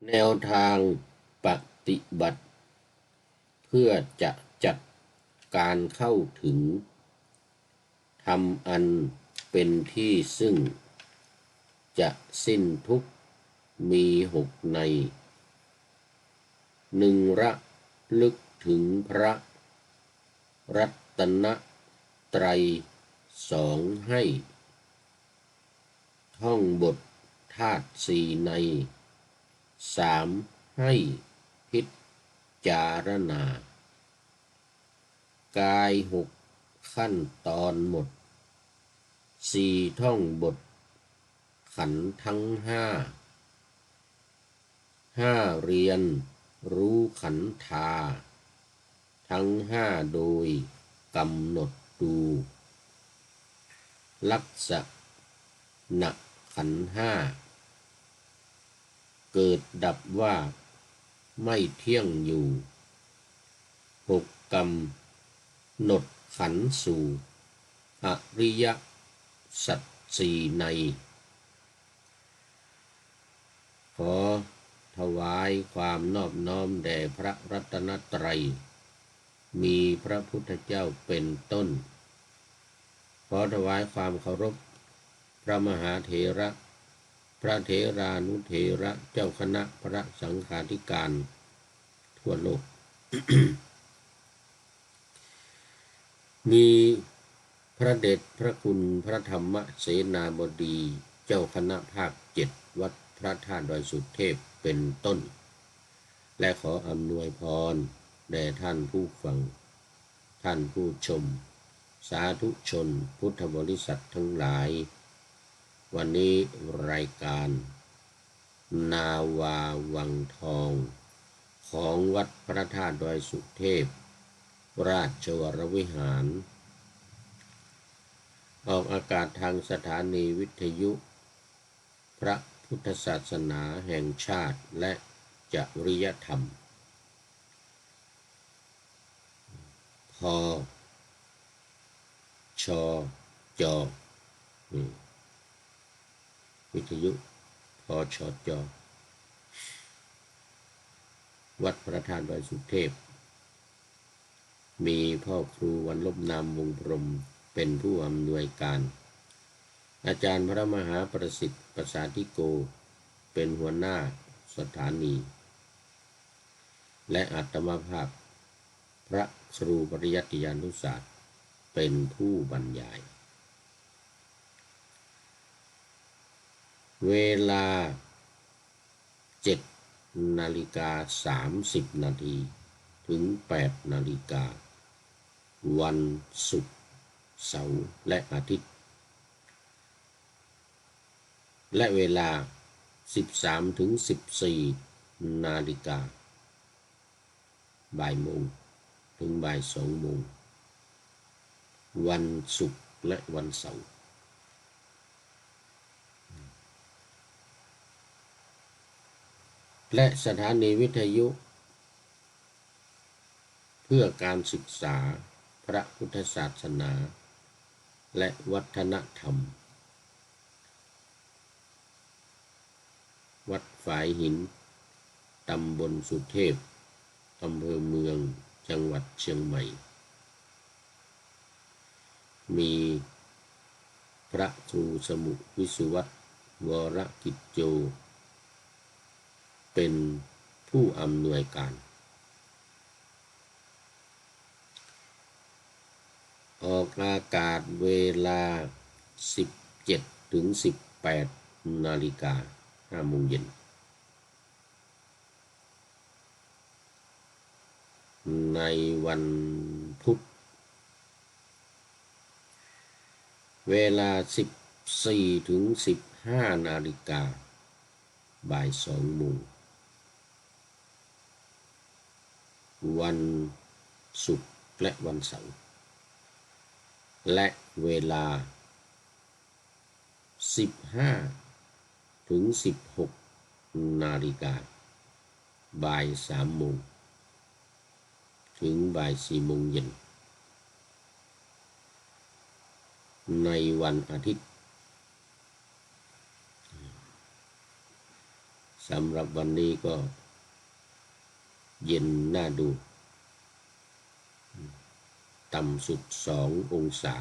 แนวทางปฏิบัติเพื่อจะจัดการเข้าถึงธรรมอันเป็นที่ซึ่งจะสิ้นทุกข์มี6 ใน 1. ระลึกถึงพระรัตนตรัย 2. ให้ท่องบทธาตุ4 ใน 3. ให้พิจารณากาย6 ขั้นตอนหมด 4. ท่องบทขันธ์ทั้ง5 เรียนรู้ขันธาทั้ง5โดยกำหนดดูลักษณะขันธ์5เกิดดับว่าไม่เที่ยงอยู่ 6. กำหนดขันธ์สู่อริยสัจ4 ใน ขอถวายความนอบน้อมแด่พระรัตนตรัยมีพระพุทธเจ้าเป็นต้นขอถวายความเคารพพระมหาเถระพระเถรานุเถระเจ้าคณะพระสังฆาธิการทั่วโลก มีพระเดชพระคุณพระธรรมเสนาบดีเจ้าคณะภาค7วัดพระธาตุดอยสุเทพเป็นต้นและขออำนวยพรแด่ท่านผู้ฟังท่านผู้ชมสาธุชนพุทธบริษัททั้งหลายวันนี้รายการนาวาวังทองของวัดพระธาตุดอยสุเทพราชวรวิหารออกอากาศทางสถานีวิทยุพระพุทธศาสนาแห่งชาติและจริยธรรมพชจวิทยุพชจวัดพระธาตุดอยสุเทพมีพ่อครูวันลบนามวงพรหมเป็นผู้อำนวยการอาจารย์พระมหาประสิทธิ์ประสาธิโกเป็นหัวหน้าสถานีและอาตมาภาพพระครูปริยัติยานุศาสตร์เป็นผู้บรรยายเวลา 7:30 นาทีถึง 8 นาฬิกาวันศุกร์เสาร์และอาทิตย์และเวลา 13-14 นาฬิกาบ่ายโมงถึงบ่าย2 โมงวันศุกร์และวันเสาร์และสถานีวิทยุเพื่อการศึกษาพระพุทธศาสนาและวัฒนธรรมวัดฝายหินตำบลสุเทพอำเภอเมืองจังหวัดเชียงใหม่มีพระครูสมุวิสุวัตรวรกิจโจเป็นผู้อำนวยการออกอากาศเวลา 17-18 นาฬิกา5 โมงเย็นในวันพุธเวลา 14-15 นาฬิกาบ่าย2 โมงวันศุกร์และวันเสาร์และเวลา 15-16 นาฬิกาบ่าย3 โมงถึงบ่าย4 โมงเย็นในวันอาทิตย์ส สำหรับวันนี้ก็เย็นน่าดูต่ำสุด2 องศา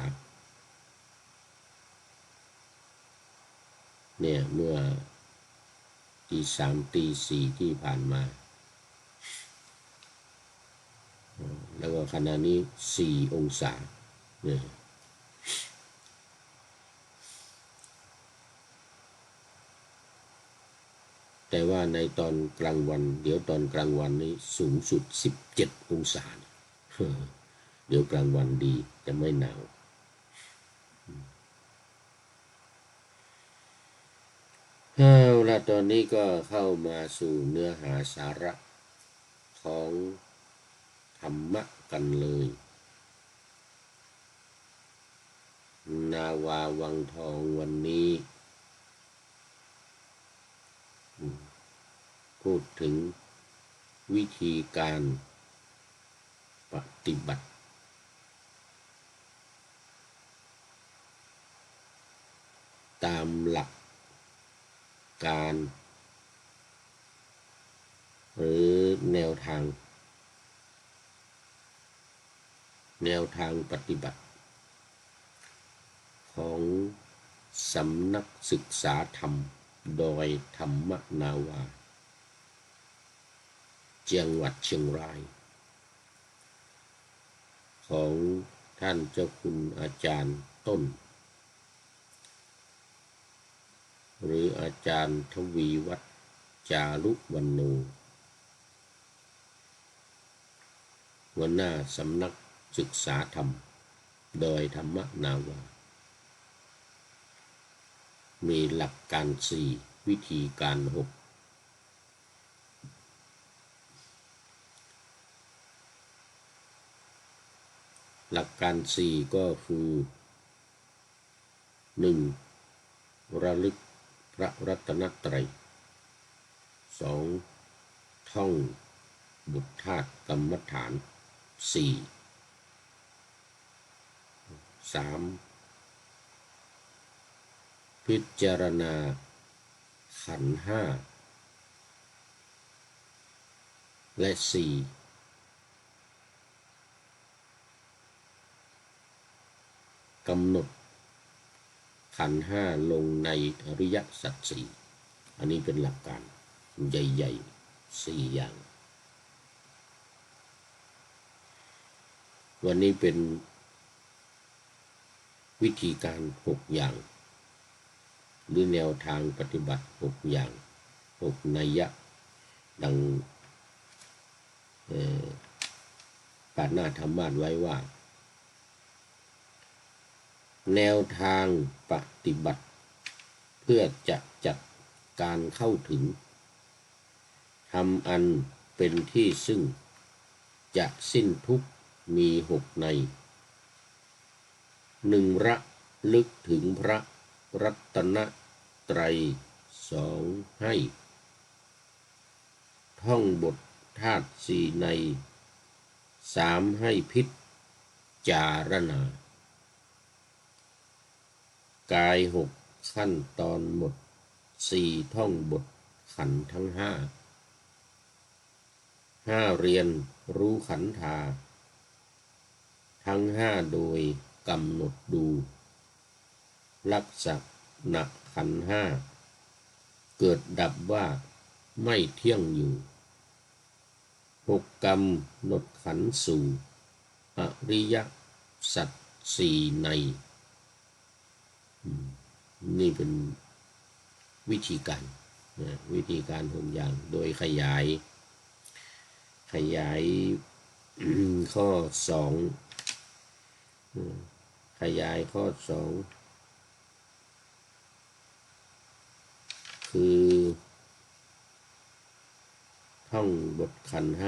เนี่ยเมื่อตี 3 ตี 4ที่ผ่านมาแล้วก็ขณะนี้4 องศาเนี่ยแต่ว่าในตอนกลางวันเดี๋ยวตอนกลางวันนี้สูงสุด17 องศาเดี๋ยวกลางวันดีจะไม่หนาวเอาละตอนนี้ก็เข้ามาสู่เนื้อหาสาระของธรรมะกันเลยนาวาวังทองวันนี้พูดถึงวิธีการปฏิบัติตามหลักการหรือแนวทางปฏิบัติของสำนักศึกษาธรรมโดยธรรมนาวาจังหวัดเชียงรายของท่านเจ้าคุณอาจารย์ต้นหรืออาจารย์ทวีวัฒน์จารุวรรณูหัวหน้าสำนักศึกษาธรรมโดยธรรมนาวามีหลักการ4วิธีการ6หลักการ4ก็คือ 1. ระลึกพระรัตนตรัย 2. ท่องบทธาตุกรรมฐาน 4. 3. พิจารณาขันธ์5และ 4. กำหนดขันธ์5ลงในอริยสัจ 4อันนี้เป็นหลักการใหญ่ๆ4อย่างวันนี้เป็นวิธีการ6อย่างหรือแนวทางปฏิบัติ6อย่าง6นัยยะดังปาฐนาธรรมาสไว้ว่าแนวทางปฏิบัติเพื่อจะจัดการเข้าถึงธรรมอันเป็นที่ซึ่งจะสิ้นทุกข์มี6ใน 1. ระลึกถึงพระรัตนตรัย 2. ให้ท่องบทธาตุ4ใน 3. ให้พิจารณากาย6ขั้นตอนหมด 4. ท่องบทขันธ์ทั้ง5 เรียนรู้ขันธาทั้ง5โดยกำหนดดูลักษณะขันธ์5เกิดดับว่าไม่เที่ยงอยู่ 6. กำหนดขันธ์สู่อริยสัจ 4ในนี่เป็นวิธีการ6อย่างโดยขยายข้อ2ขยายข้อ2คือท่องบทขันธ์5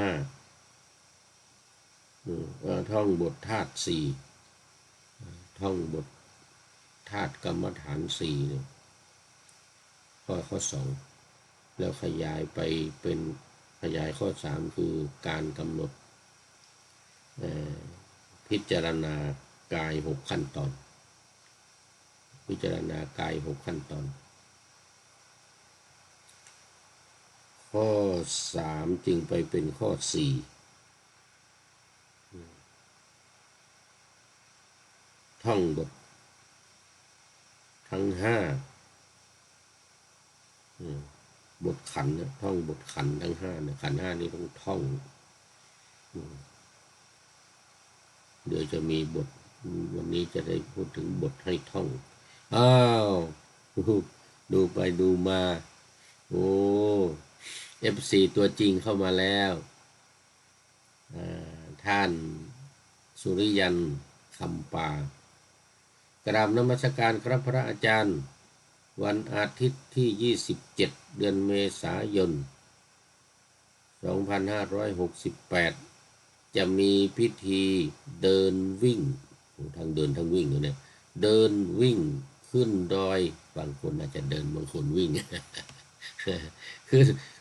ท่องบทธาตุ4ท่องบทธาตุกรรมฐาน4เนี่ยข้อ2แล้วขยายไปเป็นขยายข้อ3คือการกำหนดพิจารณากาย6ขั้นตอนพิจารณากาย6ขั้นตอน ข้อ3จึงไปเป็นข้อ4ท่องบททั้ง5บทขันธ์ท่องบทขันธ์ทั้ง5นะขันธ์5นี้ต้องท่องเดี๋ยวจะมีบทวันนี้จะได้พูดถึงบทให้ท่องอ้าวดูไปดูมาโอ้ FC ตัวจริงเข้ามาแล้วท่านสุริยันคำปากราบนมัสการครับพระอาจารย์วันอาทิตย์ที่27เดือนเมษายน2568จะมีพิธีเดินวิ่งทั้งเดินทั้งวิ่งเนี่ยเดินวิ่งขึ้นดอยบางคนอาจจะเดินบางคนวิ่ง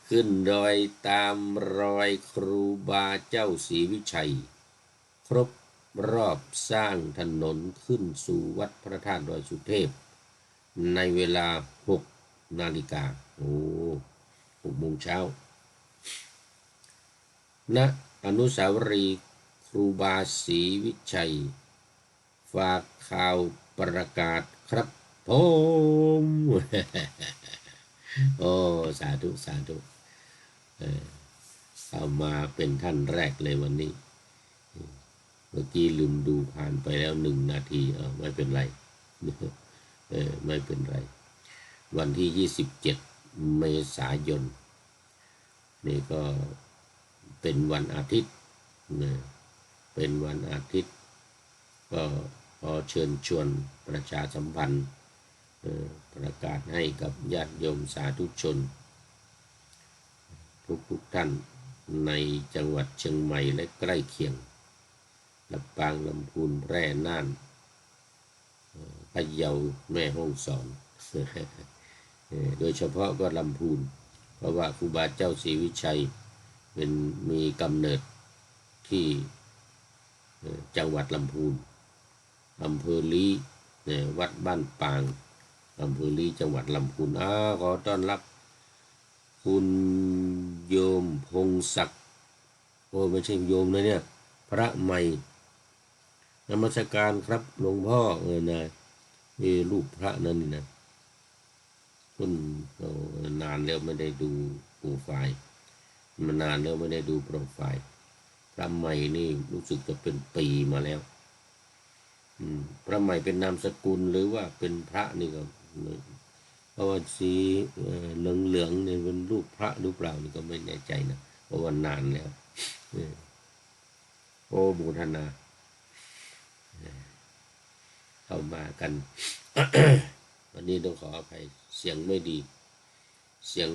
ขึ้นดอยตามรอยครูบาเจ้าศรีวิชัยครบรอบสร้างถนนขึ้นสู่วัดพระธาตุดอยสุเทพในเวลา6 นาฬิกา6 โมงเช้าณอนุสาวรีย์ครูบาศรีวิชัยฝากข่าวประกาศครับผมโอ้สาธุสาธุเข้ามาเป็นท่านแรกเลยวันนี้เมื่อกี้ลืมดูผ่านไปแล้ว1 นาทีไม่เป็นไรไม่เป็นไรวันที่27 เมษายนนี่ก็เป็นวันอาทิตย์เป็นวันอาทิตย์ก็ขอเชิญชวนประชาสัมพันธ์ประกาศให้กับญาติโยมสาธุชนทุกท่านในจังหวัดเชียงใหม่และใกล้เคียงลำปางลำพูนแพร่น่านพะเยาแม่ฮ่องสอนโดยเฉพาะก็ลำพูนเพราะว่าครูบาเจ้าศรีวิชัยมีกำเนิดที่จังหวัดลำพูนอำเภอลี้วัดบ้านปางอำเภอลี้จังหวัดลำพูนขอต้อนรับคุณโยมพงศักดิ์ไม่ใช่โยมนะเนี่ยพระใหม่นมัสการครับหลวงพ่อนะรูปพระนั่นนี่นะคุณนานแล้วไม่ได้ดูโปรไฟล์มานานแล้วไม่ได้ดูโปรไฟล์พระใหม่นี่รู้สึกจะเป็นปีมาแล้วพระใหม่เป็นนามสกุลหรือว่าเป็นพระนี่ก็เพราะว่าสีเหลืองเนี่ยเป็นรูปพระหรือเปล่านี่ก็ไม่แน่ใจนะเพราะว่านานแล้วบูธนาเข้ามากัน วันนี้ต้องขออภัยเสียงไม่ดีเสียง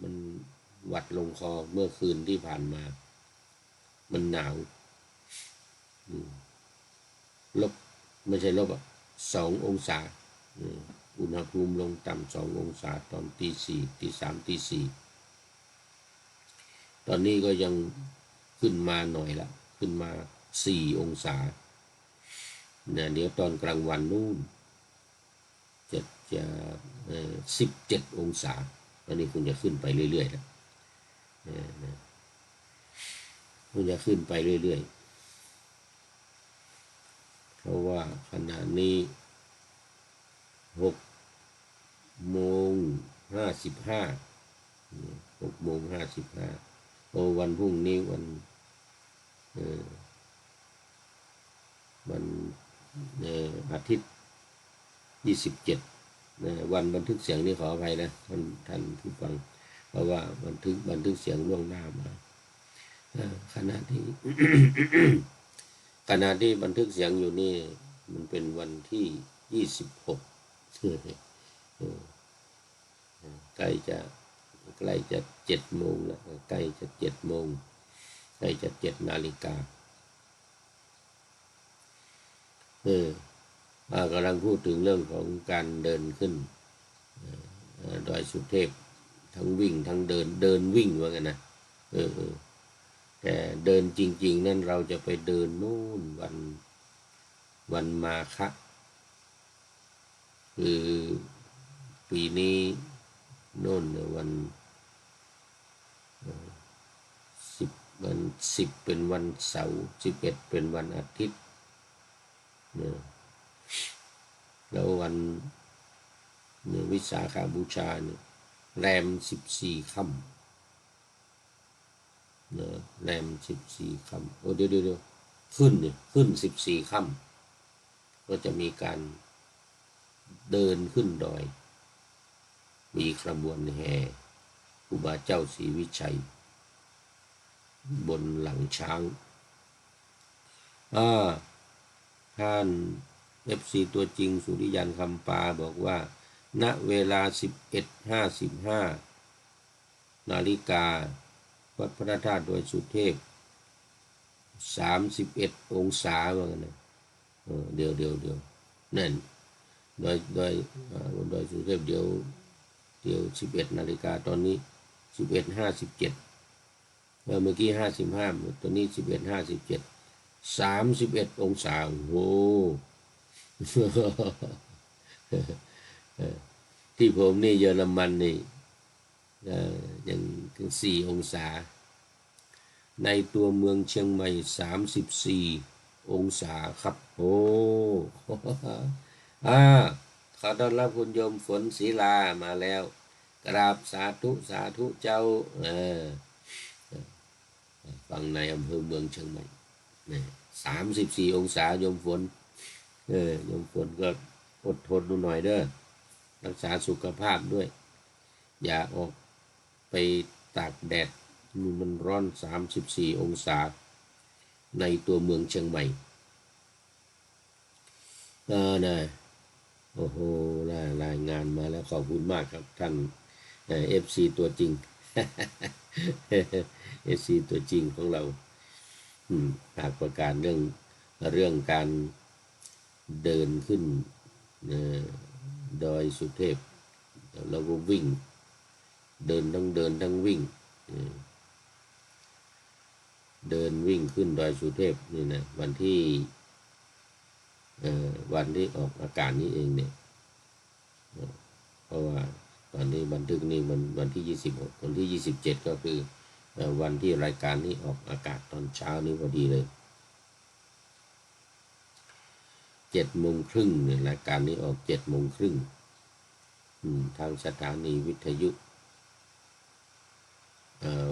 มันหวัดลงคอเมื่อคืนที่ผ่านมามันหนาวไม่ใช่ลบ2 องศาอุณหภูมิลงต่ำ2 องศาตอนตี 4 ตี 3 ตี 4ตอนนี้ก็ยังขึ้นมาหน่อยละขึ้นมา4 องศาเดี๋ยวตอนกลางวันนู่นจะ17 องศาตอนนี้คุณจะขึ้นไปเรื่อยๆนะคุณจะขึ้นไปเรื่อยๆเพราะว่าขณะนี้6:55 6:55วันพรุ่งนี้วันอาทิตย์27วันบันทึกเสียงนี่ขออภัยนะท่านผู้ฟังเพราะว่าบันทึกเสียงล่วงหน้ามาขณะที่ ขณะที่บันทึกเสียงอยู่นี่มันเป็นวันที่26ใกล้จะ7 โมงแล้วใกล้จะ7 โมงใกล้จะ7 นาฬิกากำลังพูดถึงเรื่องของการเดินขึ้นดอยสุเทพทั้งวิ่งทั้งเดินวิ่งว่ากันนะแต่เดินจริงๆนั่นเราจะไปเดินนู่นวันมาฆะคือปีนี้ โน่นวัน10วัน10เป็นวันเสาร์11เป็นวันอาทิตย์เนี่ยแล้ววันเนี่ยวิสาขบูชาเนี่ยแรม14ค่ำเนี่ยแรม14ค่ำโอ้เดี๋ยวขึ้นเนี่ยขึ้น14ค่ำก็จะมีการเดินขึ้นดอยมีขบวนแห่ครูบาเจ้าศรีวิชัยบนหลังช้างท่านFCตัวจริงสุริยันคำปาบอกว่าณเวลา 11:55 นาฬิกาวัดพระธาตุดอยสุเทพ31องศาว่างั้นนะเดี๋ยวนั่นดอยสุเทพเดี๋ยว11 นาฬิกาตอนนี้11:57เมื่อกี้55ตอนนี้11:57 31องศาโอ้ที่ผมนี่เยอรมันนี่ยังถึง4องศาในตัวเมืองเชียงใหม่34องศาครับโอ้ขอต้อนรับคุณโยมฝนศรีลามาแล้วกราบสาธุเจ้าฟังในอำเภอเมืองเชียงใหม่34องศาโยมฝนโยมฝนก็อดทนดูหน่อยเด้อรักษาสุขภาพด้วยอย่าออกไปตากแดดมันร้อน34องศาในตัวเมืองเชียงใหม่นะโอ้โหรายงานมาแล้วขอบคุณมากครับท่านFC ตัวจริง FC ตัวจริงของเราหากประกาศเรื่องการเดินขึ้นดอยสุเทพแล้วก็วิ่งเดินทั้งวิ่งเดินวิ่งขึ้นดอยสุเทพนี่นะวันที่ออกอากาศนี้เองเนี่ยเพราะว่าตอนนี้บันทึกนี่มันวันที่26วันที่27ก็คือวันที่รายการนี้ออกอากาศตอนเช้านี้พอดีเลย7:30เนี่ยรายการนี้ออก7:30ทางสถานีวิทยุ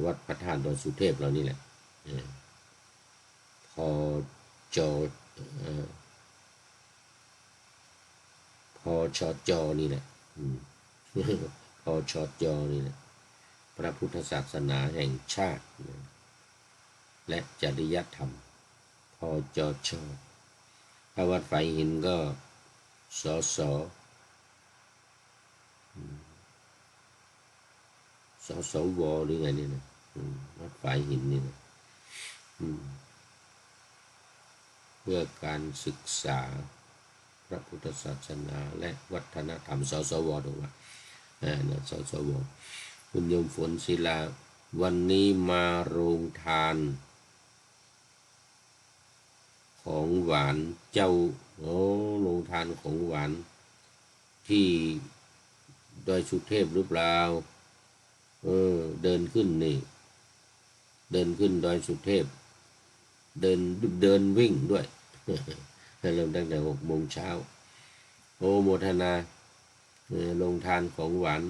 วัดพระธาตุดอยสุเทพเรานี่แหละพอจนี่แหละพอชจนี่แหละพระพุทธศาสนาแห่งชาติและจริยธรรมพอจชถ้าวัดไฟหินก็สสวหรือไงนี่นะวัดไฟหินนี่นะเพื่อการศึกษาพระพุทธศาสนาและวัฒนธรรมสสวถูกไหมสสวคุณโยมฝนศิลาวันนี้มาโรงทานของหวานเจ้าโรงทานของหวานที่ดอยสุเทพหรือเปล่าเดินขึ้นดอยสุเทพเดินวิ่งด้วยเริ่มตั้งแต่6 โมงเช้าโมทนาโรงทานของหวาน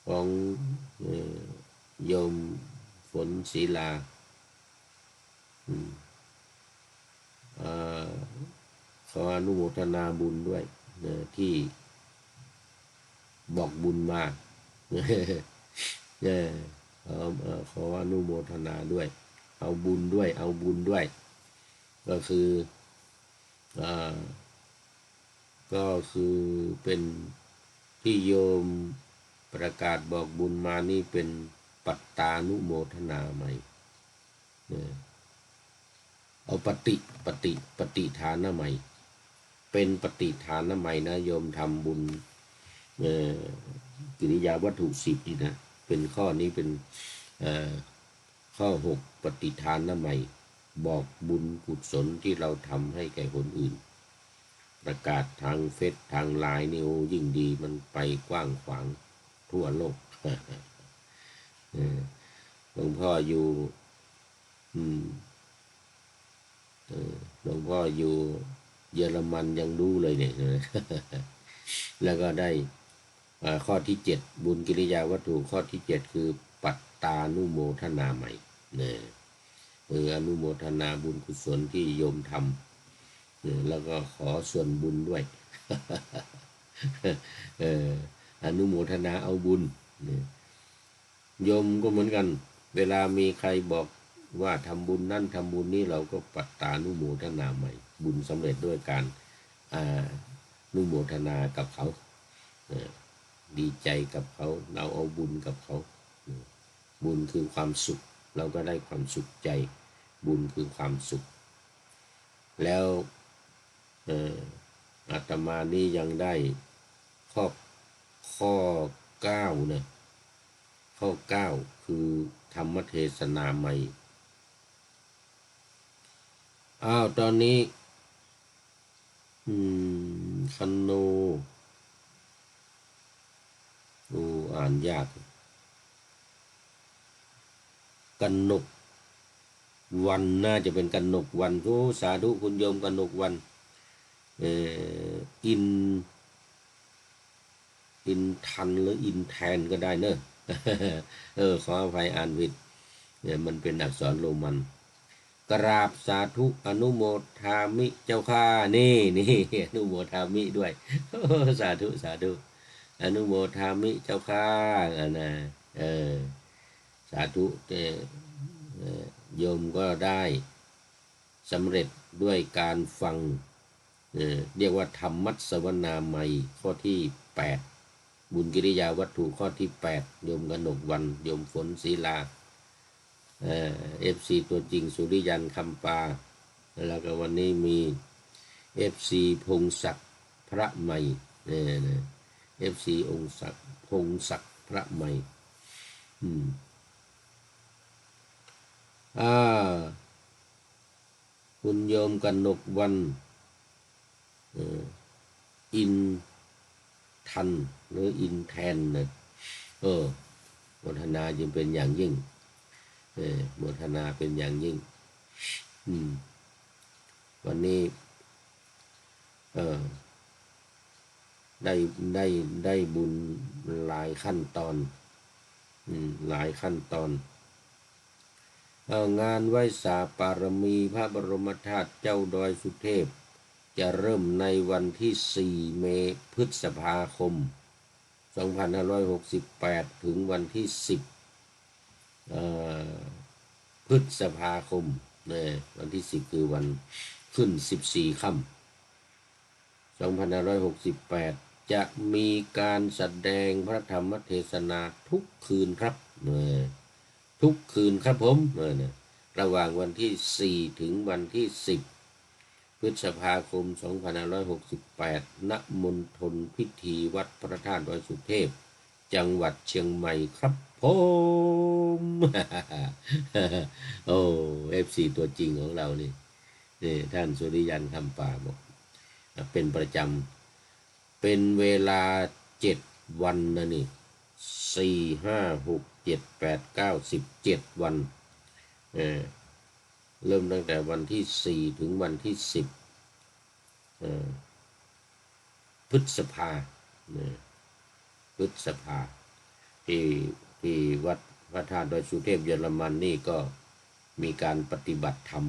ของโยมฝนศรีลาขออนุโมทนาบุญด้วยที่บอกบุญมาขออนุโมทนาด้วยเอาบุญด้วยก็คือเป็นที่โยมประกาศบอกบุญมานี่เป็นปัตตานุโมทนาใหม่เอาปฏิฐานใหม่เป็นปฏิฐานใหม่นะโยมทำบุญกิริยาวัตถุ10นี่นะเป็นข้อนี้เป็นข้อ6ปฏิฐานใหม่บอกบุญกุศลที่เราทำให้แก่คนอื่นประกาศทางเฟซทางไลน์นี่ยิ่งดีมันไปกว้างขวาง ทั่วโลกหลวงพ่ออยู่หลวงพ่ออยู่เยอรมันยังรู้เลยเนี่ยแล้วก็ได้ข้อที่7บุญกิริยาวัตถุข้อที่7คือปัตตานุโมทนาใหม่เนี่ยอนุโมทนาบุญกุศลที่โยมทำแล้วก็ขอส่วนบุญด้วยอนุโมทนาเอาบุญโยมก็เหมือนกันเวลามีใครบอกว่าทำบุญนั่นทำบุญนี้เราก็ปัตตานุโมทนาใหม่บุญสำเร็จด้วยการอนุโมทนากับเขาดีใจกับเขาเราเอาบุญกับเขาบุญคือความสุขเราก็ได้ความสุขใจบุญคือความสุขแล้วอาตมานี่ยังได้ข้อ9นะข้อ9คือธรรมเทศนาใหม่ตอนนี้คโนอ่านยากกนกวันน่าจะเป็นกนกวันสาธุคุณโยมกนกวันอินทันหรืออินแทนก็ได้เนอะขออภัยอ่านผิดมันเป็นอักษรโรมันกราบสาธุอนุโมทามิเจ้าข้านี่อนุโมทามิด้วยสาธุอนุโมทามิเจ้าข้านะสาธุโยมก็ได้สำเร็จด้วยการฟังเรียกว่าธรรมัสวนาใหม่ข้อที่8บุญกิริยาวัตถุข้อที่8โยมกนกวันโยมฝนศรีลาFC ตัวจริงสุริยันคำปาแล้วก็วันนี้มี FC พงศักดิ์พระใหม่ FC องค์ศักดิ์พงศักดิ์พระใหม่คุณโยมกนกวันอินทันหรืออินแทนนะโมทนาจึงเป็นอย่างยิ่งโมทนาเป็นอย่างยิ่งวันนี้ได้บุญหลายขั้นตอนหลายขั้นตอนงานไหว้สาปารมีพระบรมธาตุเจ้าดอยสุเทพจะเริ่มในวันที่4 พฤษภาคม 2568 ถึงวันที่10พฤษภาคมวันที่10คือวันขึ้น14 ค่ำ 2568 จะมีการแสดงพระธรรมเทศนาทุกคืนครับทุกคืนครับผมระหว่างวันที่4ถึงวันที่10พฤษภาคม 2568 ณ มณฑลพิธีวัดพระธาตุดอยสุเทพจังหวัดเชียงใหม่ครับผมFC ตัวจริงของเรานี่ท่านสุริยันคำป่าบอกเป็นประจำเป็นเวลา7 วันนะนี่4 5 6 7 8 9 10 7 วันเริ่มตั้งแต่วันที่4ถึงวันที่10พฤษภาที่วัดพระธาตุดอยสุเทพเยอรมันนี่ก็มีการปฏิบัติธรรม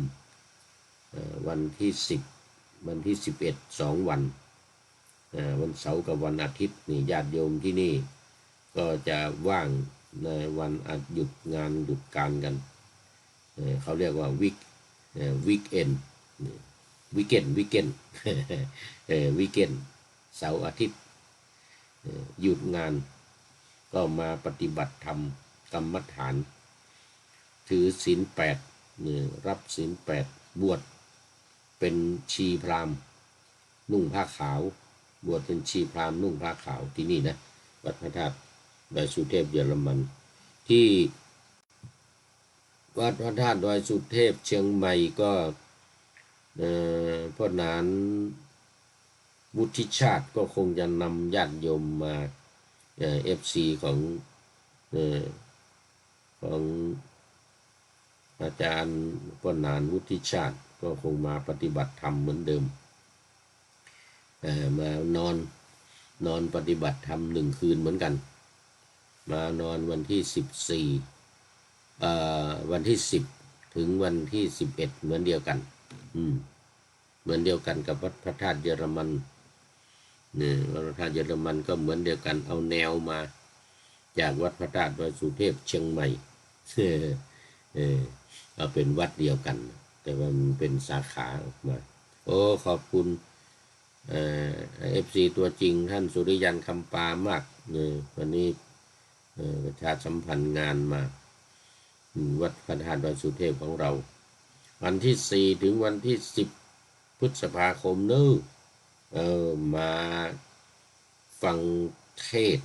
วันที่10วันที่11 2 วันวันเสาร์กับวันอาทิตย์นี่ญาติโยมที่นี่ก็จะว่างในวันหยุดงานหยุดการกันเขาเรียกว่าวีคเอนวีคเอนเสาร์อาทิตย์หยุดงานก็มาปฏิบัติธรรมกรรมฐานถือศีล8รับศีล8บวชเป็นชีพราหมณ์นุ่งผ้าขาวบวชเป็นชีพราหมณ์นุ่งผ้าขาวที่นี่นะวัดพระธาตุดอยสุเทพเยอรมันที่วัดพระธาตุดอยสุเทพเชียงใหม่ก็พ่อนานวุฒิชาติก็คงจะนำญาติโยมมา FC ของของอาจารย์ปนานวุฒิชาติก็คงมาปฏิบัติธรรมเหมือนเดิมมานอนปฏิบัติธรรม1 คืนเหมือนกันมานอนวันที่14วันที่10ถึงวันที่11เหมือนเดียวกันเหมือนเดียวกันกับวัดพระธาตุเยอรมันวัดพระธาตุเยอรมันก็เหมือนเดียวกันเอาแนวมาจากวัดพระธาตุดอยสุเทพเชียงใหม่เอาเป็นวัดเดียวกันแต่ว่ามันเป็นสาขาออกมาโอ้ขอบคุณFC ตัวจริงท่านสุริยันคำปามากวันนี้ประชาสัมพันธ์งานมาวัดพระธาตุดอยสุเทพของเราวันที่4ถึงวันที่10พฤษภาคมนู้มาฟังเทศ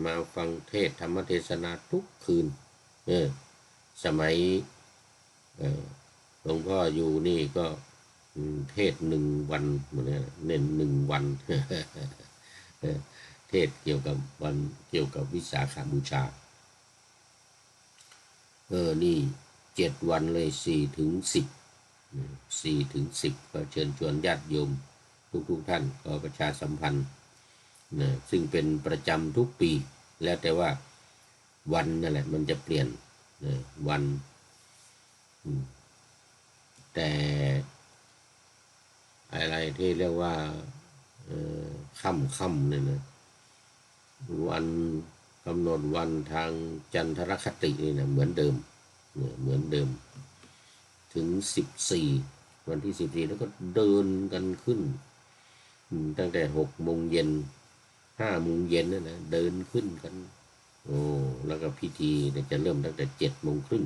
มาฟังเทศธรรมเทศนาทุกคืนสมัยหลวงพ่ออยู่นี่ก็เทศ1 วันเหมือนกันเน้น1 วันเทศเกี่ยวกับวิสาขบูชานี่7 วันเลย4 ถึง 10ก็เชิญชวนญาติโยมทุกท่านก็ประชาสัมพันธ์ซึ่งเป็นประจำทุกปีแล้วแต่ว่าวันนั่นแหละมันจะเปลี่ยนวันแต่อะไรที่เรียกว่าค่ำเนี่ยนะวันกำหนดวันทางจันทรคตินี่นะเหมือนเดิมถึง14วันที่14แล้วก็เดินกันขึ้นตั้งแต่6 โมงเย็น5 โมงเย็นนั่นนะเดินขึ้นกันแล้วก็พิธีจะเริ่มตั้งแต่7 โมงครึ่ง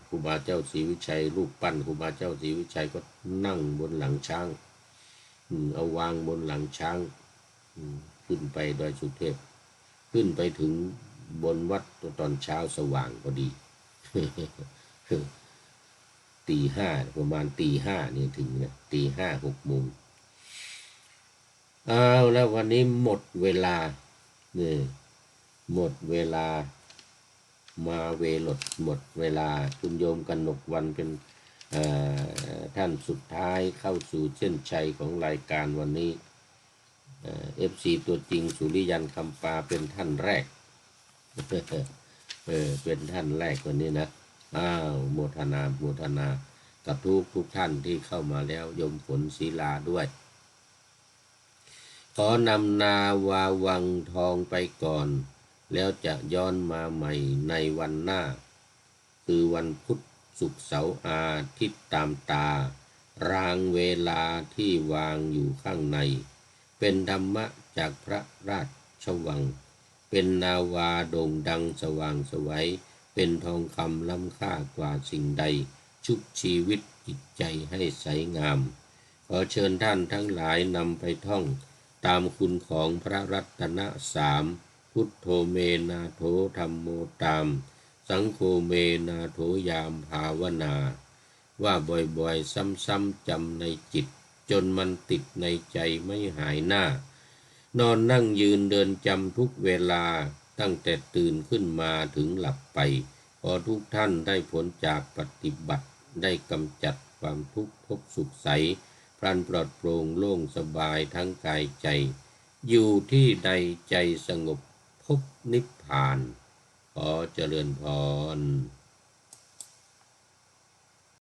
ครูบาเจ้าศรีวิชัยรูปปั้นครูบาเจ้าศรีวิชัยก็นั่งบนหลังช้างเอาวางบนหลังช้างขึ้นไปดอยสุเทพขึ้นไปถึงบนวัดตอนเช้าสว่างพอดีตี 5ประมาณตี 5นี่ถึงนะตี 5 6 โมงเอาแล้ววันนี้หมดเวลาหมดเวลามาหมดเวลาคุณโยมกนกวันเป็นท่านสุดท้ายเข้าสู่เส้นชัยของรายการวันนี้FC ตัวจริงสุริยันคำปาเป็นท่านแรกเป็นท่านแรกวันนี้นะโมทนากับทุกท่านที่เข้ามาแล้วโยมฝนศิลาด้วยขอนำนาวาวังทองไปก่อนแล้วจะย้อนมาใหม่ในวันหน้าคือวันพุธศุกร์เสาร์อาทิตย์ตามตารางเวลาที่วางอยู่ข้างในเป็นธรรมะจากพระราชวังเป็นนาวาโด่งดังสว่างไสวเป็นทองคำล้ำค่ากว่าสิ่งใดชุบชีวิตจิตใจให้ใสงามขอเชิญท่านทั้งหลายนำไปท่องตามคุณของพระรัตน3พุทโธเมนาโถธัมโมตามสังโฆเมนาโถยามภาวนาว่าบ่อยๆซ้ำๆจำในจิตจนมันติดในใจไม่หายหน้านอนนั่งยืนเดินจำทุกเวลาตั้งแต่ตื่นขึ้นมาถึงหลับไปขอทุกท่านได้ผลจากปฏิบัติได้กำจัดความทุกข์พบสุขใสพลันปลอดโปร่งโล่งสบายทั้งกายใจอยู่ที่ใดใจสงบพบนิพพานขอเจริญพร